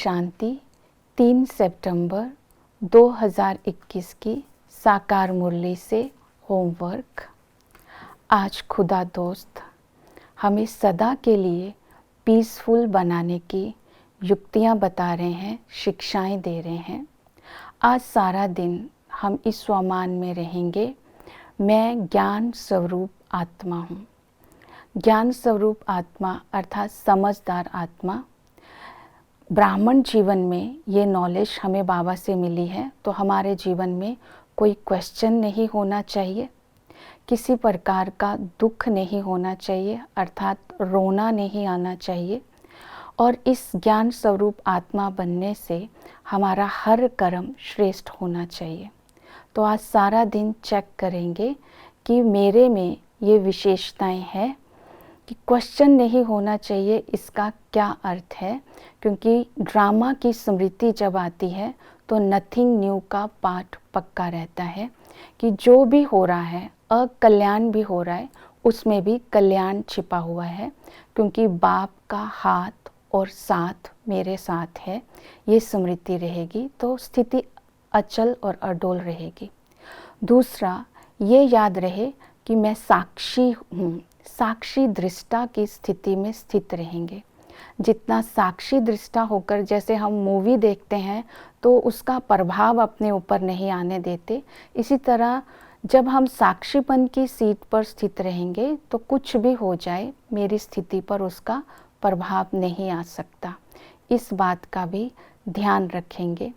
शांति 3 सितंबर 2021 की साकार मुरली से होमवर्क। आज खुदा दोस्त हमें सदा के लिए पीसफुल बनाने की युक्तियाँ बता रहे हैं, शिक्षाएं दे रहे हैं। आज सारा दिन हम इस स्वमान में रहेंगे, मैं ज्ञान स्वरूप आत्मा हूँ। ज्ञान स्वरूप आत्मा अर्थात समझदार आत्मा। ब्राह्मण जीवन में ये नॉलेज हमें बाबा से मिली है, तो हमारे जीवन में कोई क्वेश्चन नहीं होना चाहिए, किसी प्रकार का दुख नहीं होना चाहिए, अर्थात रोना नहीं आना चाहिए। और इस ज्ञान स्वरूप आत्मा बनने से हमारा हर कर्म श्रेष्ठ होना चाहिए। तो आज सारा दिन चेक करेंगे कि मेरे में ये विशेषताएं हैं कि क्वेश्चन नहीं होना चाहिए इसका क्या अर्थ है, क्योंकि ड्रामा की स्मृति जब आती है तो नथिंग न्यू का पाठ पक्का रहता है कि जो भी हो रहा है, अकल्याण भी हो रहा है, उसमें भी कल्याण छिपा हुआ है, क्योंकि बाप का हाथ और साथ मेरे साथ है। ये स्मृति रहेगी तो स्थिति अचल और अडोल रहेगी। दूसरा, ये याद रहे कि मैं साक्षी हूँ, साक्षी दृष्टा की स्थिति में स्थित रहेंगे। जितना साक्षी दृष्टा होकर जैसे हम मूवी देखते हैं तो उसका प्रभाव अपने ऊपर नहीं आने देते, इसी तरह जब हम साक्षीपन की सीट पर स्थित रहेंगे तो कुछ भी हो जाए मेरी स्थिति पर उसका प्रभाव नहीं आ सकता। इस बात का भी ध्यान रखेंगे।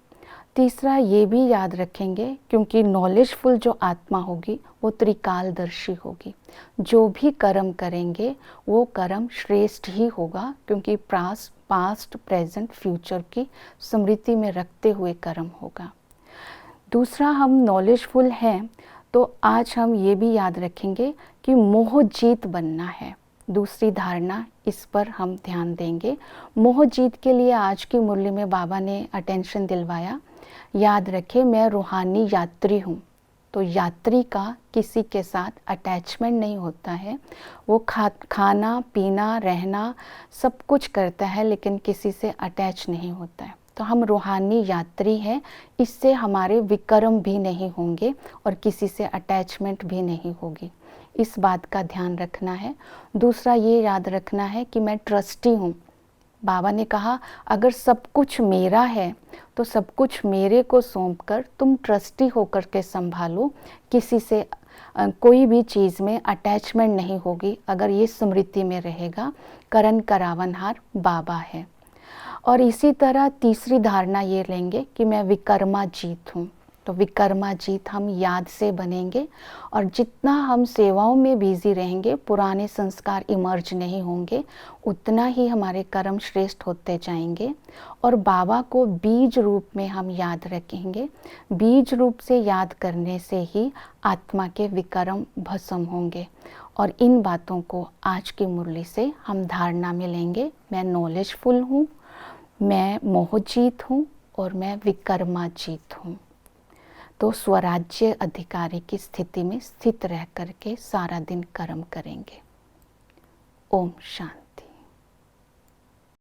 तीसरा, ये भी याद रखेंगे क्योंकि नॉलेजफुल जो आत्मा होगी वो त्रिकालदर्शी होगी। जो भी कर्म करेंगे वो कर्म श्रेष्ठ ही होगा, क्योंकि पास्ट प्रेजेंट फ्यूचर की स्मृति में रखते हुए कर्म होगा। दूसरा, हम नॉलेजफुल हैं तो आज हम ये भी याद रखेंगे कि मोह जीत बनना है। दूसरी धारणा, इस पर हम ध्यान देंगे। मोह जीत के लिए आज की मुरली में बाबा ने अटेंशन दिलवाया। याद रखें, मैं रूहानी यात्री हूँ, तो यात्री का किसी के साथ अटैचमेंट नहीं होता है। वो खाना पीना रहना सब कुछ करता है, लेकिन किसी से अटैच नहीं होता है। तो हम रूहानी यात्री हैं, इससे हमारे विकर्म भी नहीं होंगे और किसी से अटैचमेंट भी नहीं होगी। इस बात का ध्यान रखना है। दूसरा, ये याद रखना है कि मैं ट्रस्टी हूँ। बाबा ने कहा अगर सब कुछ मेरा है तो सब कुछ मेरे को सौंप कर तुम ट्रस्टी होकर के संभालो, किसी से कोई भी चीज़ में अटैचमेंट नहीं होगी। अगर ये स्मृति में रहेगा, करण करावनहार बाबा है। और इसी तरह तीसरी धारणा ये लेंगे कि मैं विकर्मा जीत हूँ, तो विकर्मा जीत हम याद से बनेंगे। और जितना हम सेवाओं में बिजी रहेंगे, पुराने संस्कार इमर्ज नहीं होंगे, उतना ही हमारे कर्म श्रेष्ठ होते जाएंगे। और बाबा को बीज रूप में हम याद रखेंगे। बीज रूप से याद करने से ही आत्मा के विकर्म भस्म होंगे। और इन बातों को आज की मुरली से हम धारणा में लेंगे। मैं नॉलेजफुल हूँ, मैं मोहजीत हूँ और मैं विकर्माजीत हूँ। तो स्वराज्य अधिकारी की स्थिति में स्थित रह करके सारा दिन कर्म करेंगे। ओम शांति।